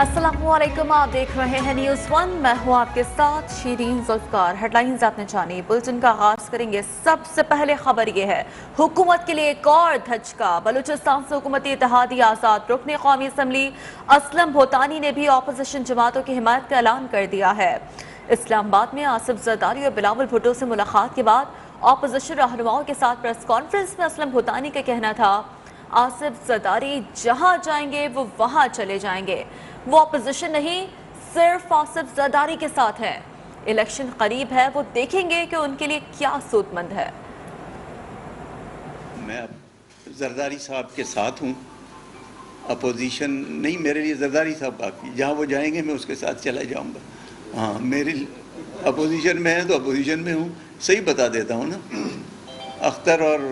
अस्सलामुअलैकुम, आप देख रहे हैं न्यूज़ वन। मैं हूं आपके साथ शीरीन जुल्फकार। हेडलाइंस आपने जानी। बुलेटिन का आगाज करेंगे। सबसे पहले खबर ये है, हुकूमत के लिए एक और धचका। बलूचिस्तान से हुकूमती इत्तेहादी आज़ाद रुकने कौमी असम्बली असलम भूतानी ने भी अपोजिशन जमातों की हिमायत का ऐलान कर दिया है। इस्लामाबाद में आसिफ जरदारी और बिलावल भुट्टो से मुलाकात के बाद अपोजिशन रहनुमाओं के साथ प्रेस कॉन्फ्रेंस में असलम भूतानी का कहना था, आसिफ जरदारी जहां जाएंगे वो वहां चले जाएंगे। वो अपोजिशन नहीं, सिर्फ आसिफ जरदारी के साथ है। इलेक्शन करीब है, वो देखेंगे कि उनके लिए क्या सूदमंद है। मैं जरदारी साहब के साथ हूँ, अपोजिशन नहीं। मेरे लिए जरदारी साहब काफ़ी, जहाँ वो जाएंगे मैं उसके साथ चला जाऊँगा। हाँ, मेरी अपोजिशन में है तो अपोजिशन में हूँ। सही बता देता हूँ ना, अख्तर और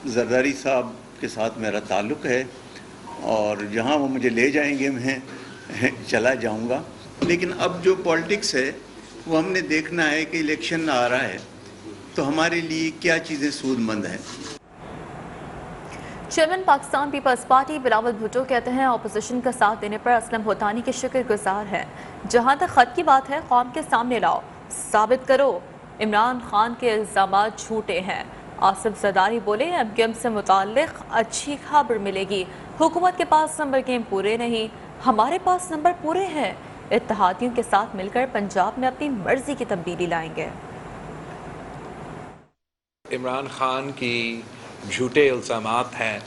जरदारी साहब के साथ मेरा ताल्लुक़ है और जहाँ वो मुझे ले जाएंगे मैं चला जाऊँगा। लेकिन अब जो पॉलिटिक्स है वो हमने देखना है कि इलेक्शन आ रहा है तो हमारे लिए क्या चीज़ें सूदमंद हैं। Chairman Pakistan peoples party Bilawal Bhutto कहते हैं, अपोजिशन का साथ देने पर असलम भूतानी के शुक्रगुजार हैं। जहां तक खत की बात है, कौम के सामने लाओ, साबित करो इमरान खान के इल्जामात झूठे हैं। आसिफ जरदारी बोले, एमक्यूएम से मुताल्लिक अच्छी खबर मिलेगी। हुकूमत के पास नंबर गेम पूरे नहीं, हमारे पास नंबर पूरे हैं। इत्तेहादियों के साथ मिलकर पंजाब में अपनी मर्जी की तब्दीली लाएंगे। इमरान खान की झूठे इल्ज़ामात हैं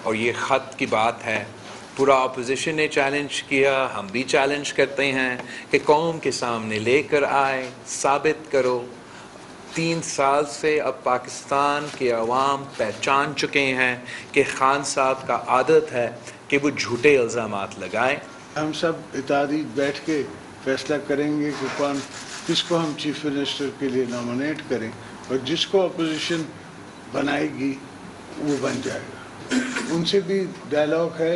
और ये ख़त की बात है। पूरा अपोजिशन ने चैलेंज किया, हम भी चैलेंज करते हैं कि कौम के सामने लेकर आए, साबित करो। 3 साल से अब पाकिस्तान के अवाम पहचान चुके हैं कि खान साहब का आदत है कि वो झूठे इल्ज़ामात लगाएं। हम सब इत्तेहादी बैठ के फैसला करेंगे कि किसको हम चीफ मिनिस्टर के लिए नॉमिनेट करें और जिसको अपोजिशन बनाएगी वो बन जाएगा। उनसे भी डायलॉग है,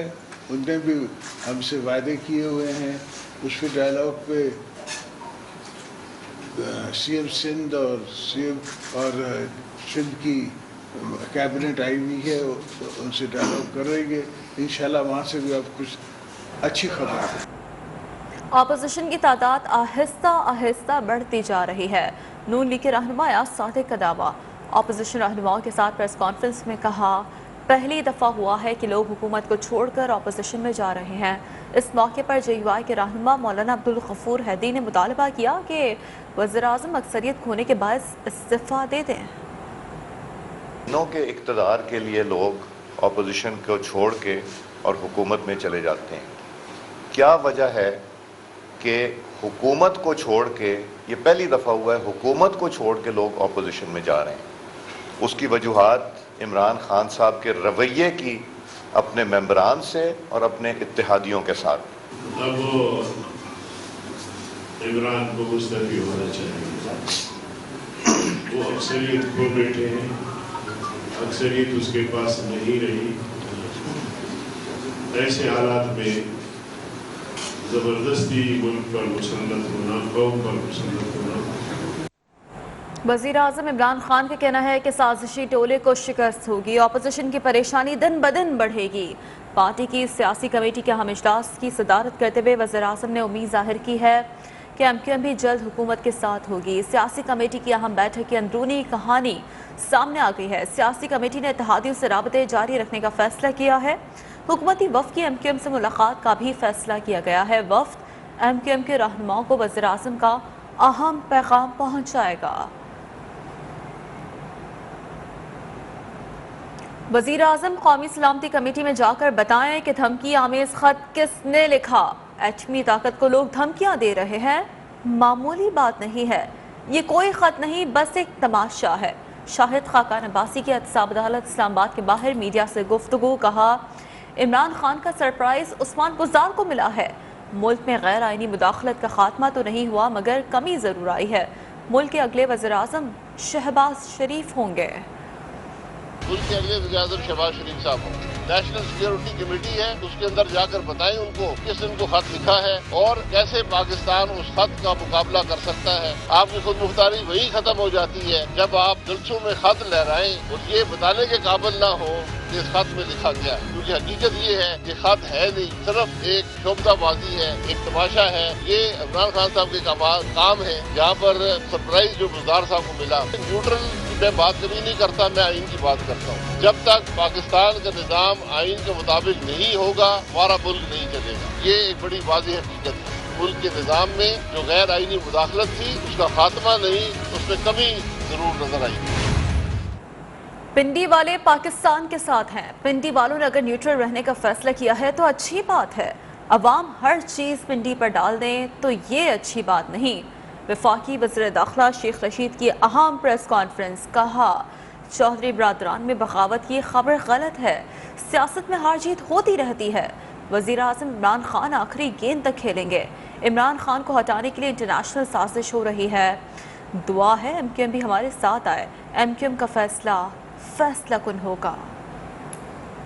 उनने भी हमसे वादे किए हुए हैं। उस पे डायलॉग पे सीएम सिंध और सीएम और सिंध की कैबिनेट आई हुई है, उनसे डायलॉग करेंगे इंशाल्लाह। वहाँ से भी अब कुछ अच्छी खबर है। अपोजिशन की तादाद आहिस्ता आहिस्ता बढ़ती जा रही है। नून लीग के रहनुमा सादिक का दावा। अपोजिशन रहनुमाओं के साथ प्रेस कॉन्फ्रेंस में कहा, पहली दफ़ा हुआ है कि लोग हुकूमत को छोड़कर अपोजिशन में जा रहे हैं। इस मौके पर JUI के रहनुमा मौलाना अब्दुल गफूर हैदी ने मुतालबा किया कि वज़ीर-ए-आज़म अक्सरियत खोने के बायस इस्तीफ़ा दे दें। नौ के इक़्तिदार के लिए लोग अपोजिशन को छोड़ के और हुकूमत में चले जाते हैं। क्या वजह है कि हुकूमत को छोड़ के, ये पहली दफ़ा हुआ है हुकूमत को छोड़ के लोग अपोजिशन में जा रहे हैं। उसकी वजूहात इमरान खान साहब के रवैये की, अपने मेंबरान से और अपने इत्तेहादियों के साथ। अब इमरान को मुस्तफ़ी होना चाहिए। वो अक्सरियत खो बैठे हैं, अक्सरियत उसके पास नहीं रही। ऐसे हालात में ज़बरदस्ती मुल्क पर मुसल्लत होना, कौम पर मुसल्लत होना। वज़ीर-ए-आज़म इमरान खान का कहना है कि साजिशी टोले को शिकस्त होगी, अपोजिशन की परेशानी दिन ब दिन बढ़ेगी। पार्टी की सियासी कमेटी के अहम इजलास की सदारत करते हुए वज़ीर-ए-आज़म ने उम्मीद जाहिर की है कि MQM भी जल्द हुकूमत के साथ होगी। सियासी कमेटी की अहम बैठक की अंदरूनी कहानी सामने आ गई है। सियासी कमेटी ने इत्तेहादियों से राबते जारी रखने का फैसला किया है। हुकूमती वफ़द की MQM से मुलाकात का भी फैसला किया गया है। वफ़द MQM के रहनुमाओं को वज़ीर-ए-आज़म का अहम पैगाम पहुँचाएगा। वज़ीर-ए-आज़म कौमी सलामती कमेटी में जाकर बताएं कि धमकी आमेज खत किसने लिखा। एटमी ताकत को लोग धमकियां दे रहे हैं, मामूली बात नहीं है। ये कोई खत नहीं, बस एक तमाशा है। शाहिद खाकान अब्बासी की एहतसाब अदालत इस्लामाबाद के बाहर मीडिया से गुफ्तगू। कहा, इमरान खान का सरप्राइज उस्मान गुजार को मिला है। मुल्क में गैर आइनी मुदाखलत का खात्मा तो नहीं हुआ मगर कमी ज़रूर आई है। मुल्क के अगले वज़ीर-ए-आज़म शहबाज शरीफ होंगे। मुल्क के अगले वज़ीर-ए-आज़म शहबाज शरीफ साहब होंगे। نیشنل سیکورٹی کمیٹی ہے اس کے اندر جا کر بتائیں ان کو کس نے ان کو خط لکھا ہے اور کیسے پاکستان اس خط کا مقابلہ کر سکتا ہے. آپ کی خود مختاری وہی ختم ہو جاتی ہے جب آپ جلسوں میں خط لہرائیں اور یہ بتانے کے قابل نہ ہو کہ اس خط میں لکھا گیا ہے، کیونکہ حقیقت یہ ہے کہ خط ہے نہیں، صرف ایک شوبدہ بازی ہے، ایک تماشا ہے. یہ عمران خان صاحب کے کام ہے جہاں پر سرپرائز جو بزدار صاحب کو ملا. نیوٹرل میں بات کبھی نہیں کرتا، میں آئین کی بات کرتا ہوں. جب تک پاکستان کا نظام آئین کے مطابق نہیں ہوگا ہمارا ملک نہیں چلے گا. یہ ایک بڑی واضح حقیقت ہے. ملک کے نظام میں جو غیر آئینی مداخلت تھی اس کا خاتمہ نہیں، اس میں کمی ضرور نظر آئی. پنڈی والے پاکستان کے ساتھ ہیں. پنڈی والوں نے اگر نیوٹرل رہنے کا فیصلہ کیا ہے تو اچھی بات ہے. عوام ہر چیز پنڈی پر ڈال دیں تو یہ اچھی بات نہیں. وفاقی وزیر داخلہ شیخ رشید کی اہم پریس کانفرنس. کہا چودھری برادران میں بغاوت کی خبر غلط ہے. سیاست میں ہار جیت ہوتی رہتی ہے. وزیر اعظم عمران خان آخری گیند تک کھیلیں گے. عمران خان کو ہٹانے کے لیے انٹرنیشنل سازش ہو رہی ہے. دعا ہے ایم کیو ایم بھی ہمارے ساتھ آئے. ایم کیو ایم کا فیصلہ کن ہوگا.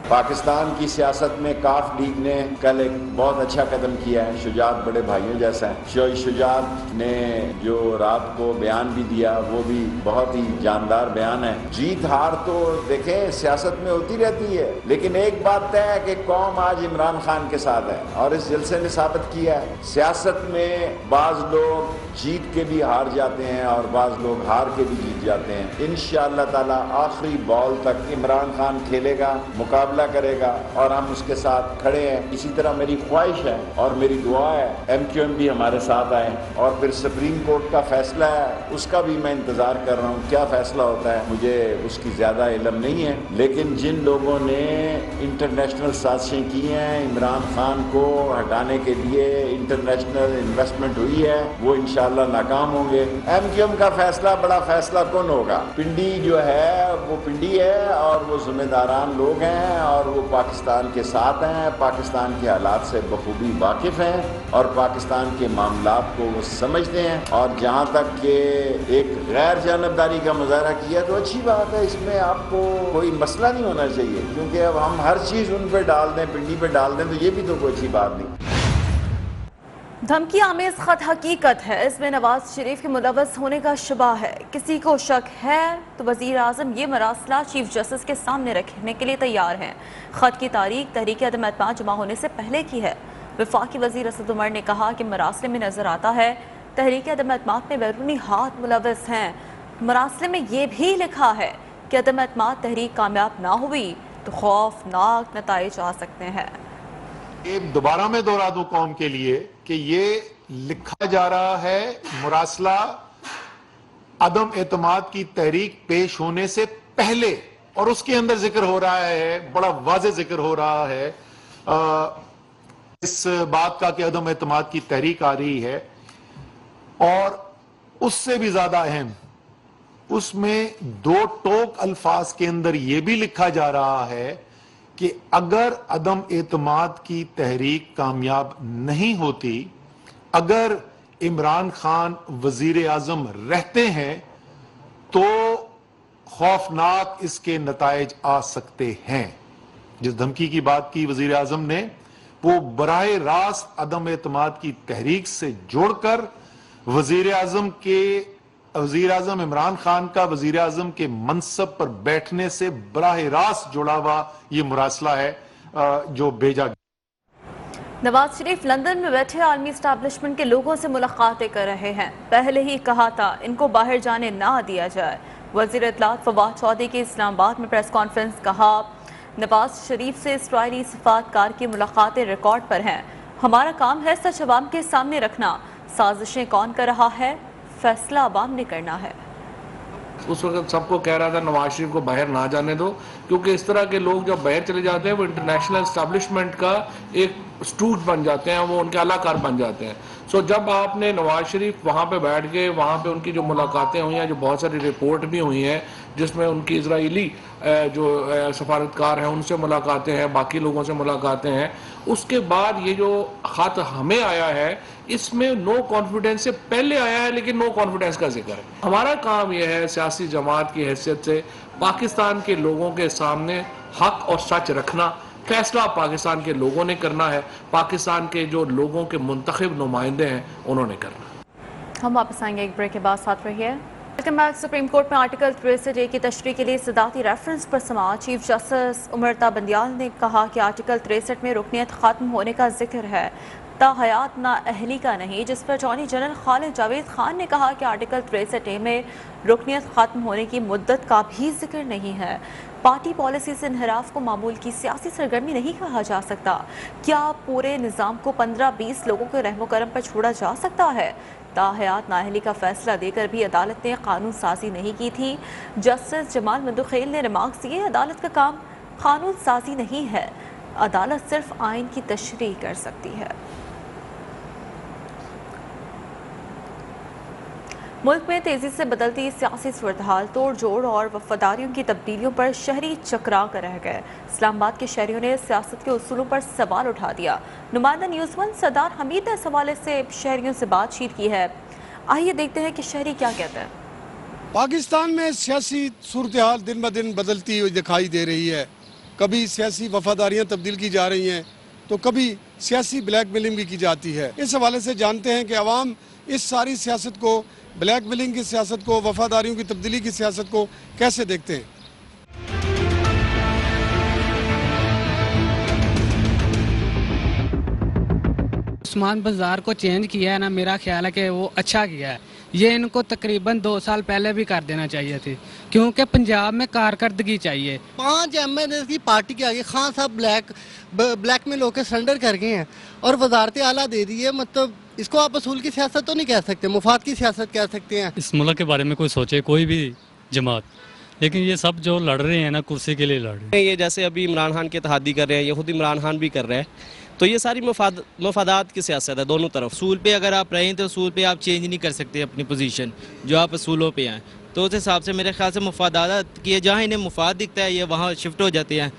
پاکستان کی سیاست میں کاف لیگ نے کل ایک بہت اچھا قدم کیا ہے. شجاعت بڑے بھائیوں جیسا ہے. شجاعت نے جو رات کو بیان بھی دیا وہ بھی بہت ہی جاندار بیان ہے. جیت ہار تو دیکھیں سیاست میں ہوتی رہتی ہے، لیکن ایک بات طے ہے کہ قوم آج عمران خان کے ساتھ ہے اور اس جلسے نے ثابت کیا ہے. سیاست میں بعض لوگ جیت کے بھی ہار جاتے ہیں اور بعض لوگ ہار کے بھی جیت جاتے ہیں. انشاءاللہ تعالی آخری بال تک عمران خان کھیلے گا، مقابلہ کرے گا اور ہم اس کے ساتھ کھڑے ہیں. اسی طرح میری خواہش ہے اور میری دعا ہے ایم کیو ایم بھی ہمارے ساتھ آئے. اور پھر سپریم کورٹ کا فیصلہ ہے اس کا بھی میں انتظار کر رہا ہوں. کیا فیصلہ ہوتا ہے مجھے اس کی زیادہ علم نہیں ہے، لیکن جن لوگوں نے انٹرنیشنل سازشیں کی ہیں عمران خان کو ہٹانے کے لیے، انٹرنیشنل انویسٹمنٹ ہوئی ہے، وہ انشاءاللہ ناکام ہوں گے. ایم کیو ایم کا فیصلہ بڑا فیصلہ کن ہوگا. پنڈی جو ہے وہ پنڈی ہے اور وہ ذمہ داران لوگ ہیں اور وہ پاکستان کے ساتھ ہیں، پاکستان کے حالات سے بخوبی واقف ہیں اور پاکستان کے معاملات کو وہ سمجھتے ہیں. اور جہاں تک کہ ایک غیر جانبداری کا مظاہرہ کیا تو اچھی بات ہے، اس میں آپ کو کوئی مسئلہ نہیں ہونا چاہیے، کیونکہ اب ہم ہر چیز ان پہ ڈال دیں، پنڈی پہ ڈال دیں تو یہ بھی تو کوئی اچھی بات نہیں. دھمکی آمیز خط حقیقت ہے. اس میں نواز شریف کے ملوث ہونے کا شبہ ہے. کسی کو شک ہے تو وزیر اعظم یہ مراسلہ چیف جسٹس کے سامنے رکھنے کے لیے تیار ہیں. خط کی تاریخ تحریک عدم اعتماد جمع ہونے سے پہلے کی ہے. وفاقی وزیر اسد عمر نے کہا کہ مراسلے میں نظر آتا ہے تحریک عدم اعتماد میں بیرونی ہاتھ ملوث ہیں. مراسلے میں یہ بھی لکھا ہے کہ عدم اعتماد تحریک کامیاب نہ ہوئی تو خوفناک نتائج آ سکتے ہیں. ایک دوبارہ میں دہرا دوں قوم کے لیے کہ یہ لکھا جا رہا ہے مراسلہ عدم اعتماد کی تحریک پیش ہونے سے پہلے، اور اس کے اندر ذکر ہو رہا ہے، بڑا واضح ذکر ہو رہا ہے اس بات کا کہ عدم اعتماد کی تحریک آ رہی ہے. اور اس سے بھی زیادہ اہم اس میں دو ٹوک الفاظ کے اندر یہ بھی لکھا جا رہا ہے کہ اگر عدم اعتماد کی تحریک کامیاب نہیں ہوتی، اگر عمران خان وزیر اعظم رہتے ہیں تو خوفناک اس کے نتائج آ سکتے ہیں. جس دھمکی کی بات کی وزیر اعظم نے وہ براہ راست عدم اعتماد کی تحریک سے جوڑ کر وزیر اعظم عمران خان کا وزیر اعظم کے منصب پر بیٹھنے سے براہ راست جڑا ہوا یہ مراسلہ ہے جو بھیجا گیا. نواز شریف لندن میں بیٹھے عالمی اسٹیبلشمنٹ کے لوگوں سے ملاقاتیں کر رہے ہیں. پہلے ہی کہا تھا ان کو باہر جانے نہ دیا جائے. وزیر اطلاعات فواد چودھری کی اسلام آباد میں پریس کانفرنس. کہا نواز شریف سے اسرائیلی سفارتکار کی ملاقاتیں ریکارڈ پر ہیں. ہمارا کام ہے سچ عوام کے سامنے رکھنا. سازشیں کون کر رہا ہے فیصلہ عوام نے کرنا ہے. اس وقت سب کو کہہ رہا تھا نواز شریف کو باہر نہ جانے دو، کیونکہ اس طرح کے لوگ جب باہر چلے جاتے ہیں وہ انٹرنیشنل اسٹیبلشمنٹ کا ایک سٹوٹ بن جاتے ہیں، وہ ان کے علاقار بن جاتے ہیں. سو جب آپ نے نواز شریف وہاں پہ بیٹھ گئے، وہاں پہ ان کی جو ملاقاتیں ہوئی ہیں، جو بہت ساری رپورٹ بھی ہوئی ہیں جس میں ان کی اسرائیلی جو سفارتکار ہیں ان سے ملاقاتیں ہیں، باقی لوگوں سے ملاقاتیں ہیں، اس کے بعد یہ جو خط ہمیں آیا ہے اس میں نو کانفیڈنس سے پہلے آیا ہے، لیکن نو کانفیڈنس کا ذکر ہے. ہمارا کام یہ ہے سیاسی جماعت کی حیثیت سے پاکستان کے لوگوں کے سامنے حق اور سچ رکھنا، फैसला पाकिस्तान के लोगों ने करना है, पाकिस्तान के जो लोगों के मुंतखब नुमाइंदे हैं उन्होंने करना है। हम वापस आएंगे एक ब्रेक के बाद, साथ रहिए। Welcome back. सुप्रीम कोर्ट में आर्टिकल 63A की तशरीह के लिए सदाती रेफरेंस पर समाअत। चीफ जस्टिस उमरता बंदियाल ने कहा कि आर्टिकल 63 में रुकनियत खत्म होने का जिक्र है, ताहयात नाअहली का नहीं, जिस पर अटॉर्नी जनरल खालिद जावेद खान ने कहा कि आर्टिकल 63A में रुकनियत खत्म होने की मुद्दत का भी जिक्र नहीं है। पार्टी पॉलिसी से इन्हराफ को मामूल की सियासी सरगर्मी नहीं कहा जा सकता। क्या पूरे निज़ाम को 15-20 लोगों के रहमो करम पर छोड़ा जा सकता है? ताहयात नाअहली का फैसला देकर भी अदालत ने कानून साजी नहीं की थी। जस्टिस जमाल मंदुखेल ने रिमार्क्स दिए, अदालत का काम कानून साजी नहीं है, अदालत सिर्फ आइन की तशरीह कर सकती है। मुल्क में तेज़ी से बदलती सियासी सूरत-हाल, तोड़ जोड़ और वफादारियों की तब्दीलियों पर शहरी चकरा कर रह गए। इस्लामाबाद के शहरियों ने सियासत के उसूलों पर सवाल उठा दिया। नुमाइंदा न्यूज़ वन सरदार हमीद ने इस हवाले से शहरियों से बातचीत की है। आइए देखते हैं कि शहरी क्या कहते हैं। पाकिस्तान में सियासी सूरत-हाल दिन ब दिन बदलती हुई दिखाई दे रही है। कभी सियासी वफादारियाँ तब्दील की जा रही हैं तो कभी सियासी ब्लैकमेलिंग भी की जाती है। इस हवाले से जानते हैं कि अवाम इस सारी सियासत को, ब्लैकमेलिंग की सियासत को, वफादारियों की तब्दीली की सियासत को कैसे देखते हैं। उस्मान बाजार को चेंज किया है ना, मेरा ख्याल है कि वो अच्छा किया है। ये इनको तकरीबन 2 साल पहले भी कर देना चाहिए थी, क्योंकि पंजाब में कारकर्दगी चाहिए। 5 MNA की पार्टी के आगे खान साहब ब्लैक में लोग सरेंडर कर गए हैं और वजारत आला दे दी है। मतलब इसको आप असूल की सियासत तो नहीं कह सकते, मुफाद की सियासत कह सकते हैं। इस मुल्क के बारे में कोई सोचे कोई भी जमात, लेकिन ये सब जो लड़ रहे हैं ना कुर्सी के लिए लड़ रहे हैं। ये जैसे अभी इमरान खान के इत्तेहादी कर रहे हैं, ये खुद इमरान खान भी कर रहे हैं, तो ये सारी मफादात की सियासत है दोनों तरफ। असूल पे अगर आप रहें तो असूल पे आप चेंज नहीं कर सकते अपनी पोजीशन, जो आप असूलों पे हैं। तो उस हिसाब से मेरे ख्याल से मफादात की जहाँ इन्हें मुफाद दिखता है ये वहाँ शिफ्ट हो जाते हैं।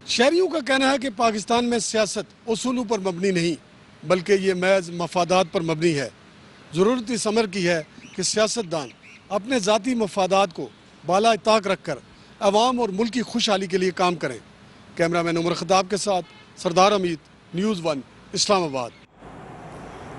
शहरियों का कहना है कि पाकिस्तान में सियासत उसूलों पर मबनी नहीं बल्कि ये महज मफादात पर मबनी है। ज़रूरत इस अमर की है कि सियासतदान अपने ज़ाती मफादात को बाला ताक रख कर अवाम और मुल्क की खुशहाली के लिए काम करें। कैमरामैन उमर खताब के साथ Sardar Hameed, news one, Islamabad.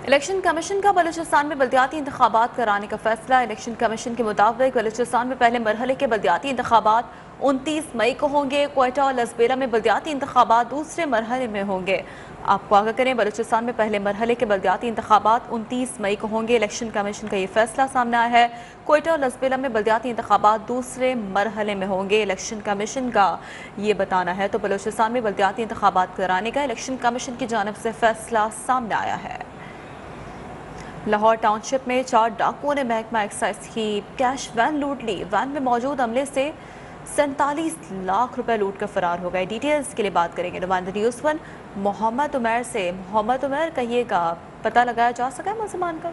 Election commission का बलूचिस्तान में बल्दियाती इंतखाबात कराने का फैसला। इलेक्शन कमीशन के मुताबिक बलूचिस्तान में पहले मरहले के बल्दियाती इंतखाबात 29 मई को होंगे। क्वेटा और लसबेला में बल्दियाती इंतखाबात दूसरे मरहले में होंगे। आपको आगाह करें, बलूचिस्तान में पहले मरहले के बल्दियाती इंतखाबात 29 मई को होंगे। इलेक्शन कमीशन का ये फैसला सामने आया है। क्वेटा और लसबेला में बल्दियाती इंतखाबात दूसरे मरहले में होंगे। इलेक्शन कमीशन का ये बताना है तो बलूचिस्तान में बल्दियाती इंतखाबात कराने का इलेक्शन कमीशन की जानिब से फैसला सामने आया है। लाहौर टाउनशिप में 4 डाकुओं ने महकमा एक्साइज की कैश वैन लूट ली। वैन में मौजूद अमले से 47 लाख रुपए लूट कर फरार हो गए। डिटेल्स के लिए बात करेंगे नुमाइंदा न्यूज़ वन मोहम्मद उमर से। मोहम्मद उमर, कहिएगा, पता लगाया जा सका है मुलजिमान का?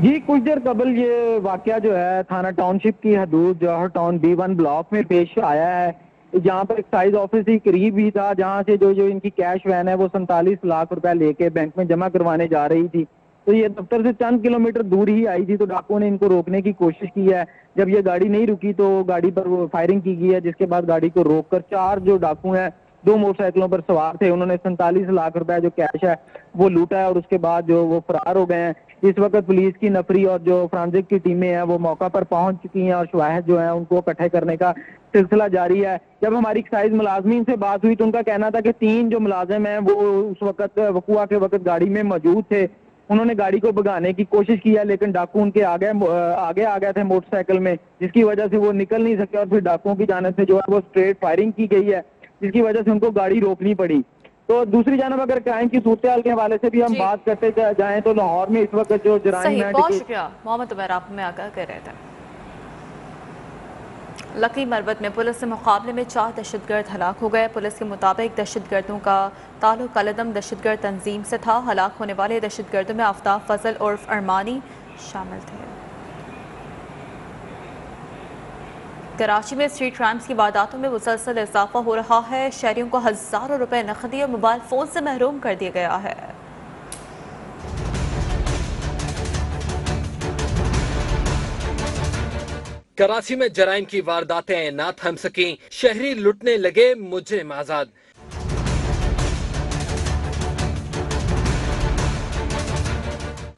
जी, कुछ देर कबल ये वाकया जो है थाना टाउनशिप की हदूद जौहर टाउन B1 ब्लॉक में पेश आया है, जहाँ पर एक्साइज ऑफिस ही करीब ही था, जहाँ से जो इनकी कैश वैन है वो 47 लाख रुपया लेके बैंक में जमा करवाने जा रही थी। तो ये दफ्तर से चंद किलोमीटर दूर ही आई थी, तो डाकुओं ने इनको रोकने की कोशिश की है। जब ये गाड़ी नहीं रुकी तो गाड़ी पर वो फायरिंग की गई है, जिसके बाद गाड़ी को रोककर 4 जो डाकू हैं 2 मोटरसाइकिलों पर सवार थे, उन्होंने 47 लाख रुपए जो कैश है वो लूटा है और उसके बाद जो वो फरार हो गए हैं। इस वक्त पुलिस की नफरी और जो फ्रांसिक की टीमें हैं वो मौका पर पहुंच चुकी हैं और शवाहिद जो हैं उनको इकट्ठे करने का सिलसिला जारी है। जब हमारी एक्साइज मुलाजमीन से बात हुई तो उनका कहना था कि 3 जो मुलाजिम हैं वो उस वक्त वकुआ के वक्त गाड़ी में मौजूद थे। उन्होंने गाड़ी को भगाने की कोशिश किया, लेकिन डाकू उनके आगे आ गए थे मोटरसाइकिल में, जिसकी वजह से वो निकल नहीं सके और फिर डाकुओं की जानिब से जो है वो स्ट्रेट फायरिंग की गई है, जिसकी वजह से उनको गाड़ी रोकनी पड़ी। तो दूसरी जानब अगर क्राइम की सूरत-हाल के हवाले से भी हम बात करते जाएं तो लाहौर में इस वक्त जो जराइम है। बहुत शुक्रिया मोहम्मद उमर, आप में आगाह कर रहे थे। लकी मरबत में पुलिस से मुकाबले में 4 दहशतगर्द हलाक हो गए। पुलिस के मुताबिक दहशतगर्दों का ताल्लुक अलदम दहशतगर्द तंजीम से था। हलाक होने वाले दहशतगर्दों में आफ्ताब फजल उर्फ अरमानी शामिल थे। कराची में स्ट्रीट क्राइम्स की वारदातों में मुसलसल इजाफा हो रहा है। शहरियों को हजारों रुपए नकदी और मोबाइल फोन से महरूम कर दिया गया है। कराची में जराइम की वारदातें ना थम सकीं, शहरी लुटने लगे, मुजरिम आजाद।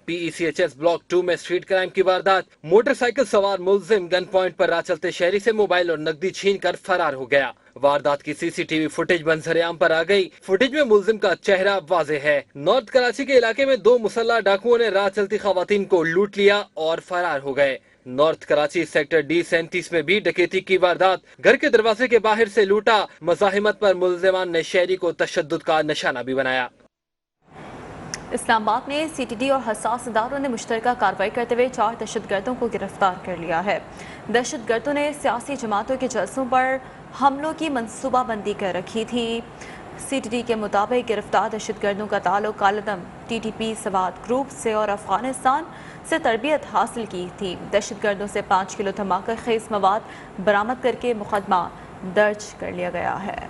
PECHS ब्लॉक 2 में स्ट्रीट क्राइम की वारदात, मोटरसाइकिल सवार मुलजिम गन पॉइंट पर राह चलते शहरी से मोबाइल और नकदी छीन कर फरार हो गया। वारदात की CCTV फुटेज मंजर-ए-आम पर आ गई। फुटेज में मुलजिम का चेहरा वाज़ेह है। नॉर्थ कराची के इलाके में 2 मुसल्लह डाकुओं ने राह चलती खवातीन को लूट लिया और फरार हो गए। नॉर्थ कराची सेक्टर D37 में भी डकैती की वारदात, घर के दरवाजे के बाहर से लूटा। मज़ाहिमत पर मुलजिमान ने शहरी को तशद्दुद का निशाना भी बनाया। इस्लामाबाद में CTD और हसास इदारों ने मुश्तरका कार्रवाई करते हुए 4 दहशतगर्दों को गिरफ्तार कर लिया है। दहशतगर्दों ने सियासी जमातों के जलसों पर हमलों की मनसूबाबंदी कर रखी थी। CTD के मुताबिक गिरफ्तार दहशतगर्दों का ताल्लुक कालदम TTP सवाद ग्रुप से और अफगानिस्तान से तरबियत हासिल की थी। दहशतगर्दों से 5 किलो धमाका खेज मवाद बरामद करके मुकदमा दर्ज कर लिया गया है।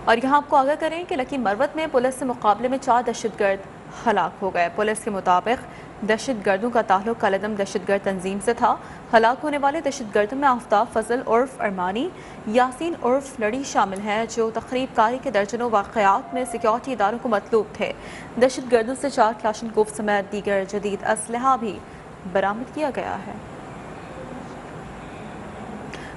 और यहाँ आपको आगाह करें कि लकी मरवत में पुलिस से मुकाबले में 4 दहशतगर्द हलाक हो गए। पुलिस के मुताबिक दहशतगर्दों का ताल्लुक कलदम दहशतगर्द तंजीम से था। हलाक होने वाले दहशतगर्दों में आफ्ताब फजल उर्फ अरमानी, यासीन उर्फ लड़ी शामिल हैं, जो तकरीब कारी के दर्जनों वाक़यात में सिक्योरिटी इदारों को मतलूब थे। दहशतगर्दों से 4 क्लाशनकोव समेत दीगर जदीद असलहा भी बरामद किया गया है।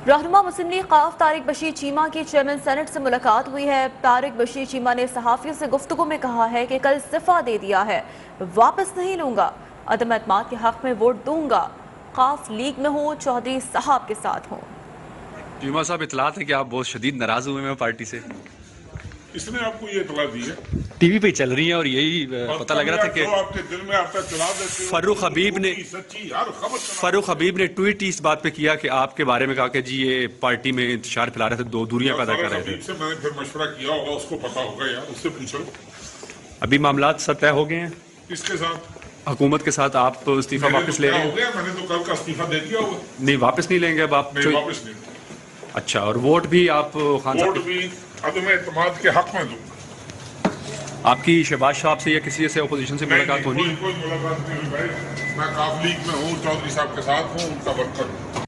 रहनुमा मुस्लिम लीग क़ाफ तारिक बशीर चीमा की चेयरमैन सेनेट से मुलाकात हुई है। तारिक बशीर चीमा ने सहाफ़ियों से गुफ्तगू में कहा है कि कल इस्तीफ़ा दे दिया है, वापस नहीं लूँगा, अदम एतमाद के हक़ में वोट दूँगा, क़ाफ लीग में हूँ, चौधरी साहब के साथ हूँ। चीमा साहब, इतलात है कि आप बहुत शदीद नाराज़ हुए हैं पार्टी से। इसने आपको ये इतला दी है? टीवी पे चल रही है और यही पता लग रहा था कि आपके दिल में आपका चला देते फारूक हबीब ने ट्वीट इस बात पे किया कि आपके बारे में कहा कि जी ये पार्टी में इंतशार फैला रहे थे, 2 दूरियां पैदा कर रहे थे। मैंने फिर मशवरा किया होगा, उसको पता होगा यार, उससे पूछो। अभी मामलात सब तय हो गए हैं किसके साथ? हुकूमत के साथ। आप इस्तीफा वापस ले रहे हैं? मैंने तो कल का इस्तीफा दे दिया होगा। नहीं, वापस नहीं लेंगे अब आप? नहीं, वापस नहीं। अच्छा, और वोट भी आप खान साहब? वोट भी अदम एतमाद के हक में दूंगा। आपकी शहबाज साहब से या किसी से अपोजिशन से मुलाकात होनी? कोई मुलाकात नहीं हुई भाई। मैं काफ लीग में हूँ, चौधरी साहब के साथ हूँ, उनका वर्कर हूँ।